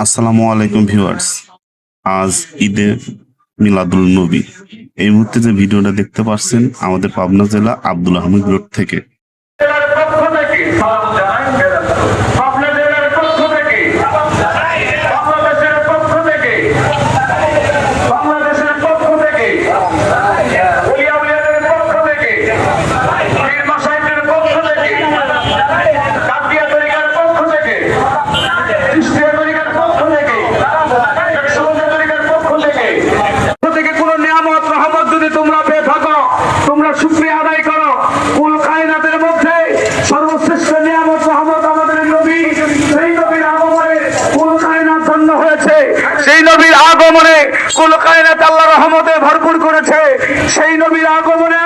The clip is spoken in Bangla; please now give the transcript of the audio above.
আসসালামু আলাইকুম ভিউয়ার্স। আজ ঈদে মিলাদুল নবী। এই মুহূর্তে যে ভিডিওটা দেখতে পাচ্ছেন আমাদের পাবনা জেলা আব্দুল আহমেদ রোড থেকে। তোমরা পেয়ে থাকো, তোমরা শুকরিয়া আদায় করো। কুল কায়নাতের মধ্যে সর্বশ্রেষ্ঠ নিয়ামত রহমত আমাদের নবী। সেই নবীর আগমনে কুল কায়নাত ধন্য হয়েছে। সেই নবীর আগমনে কুল কায়নাত আল্লাহর রহমতে ভরপুর করেছে। সেই নবীর আগমনে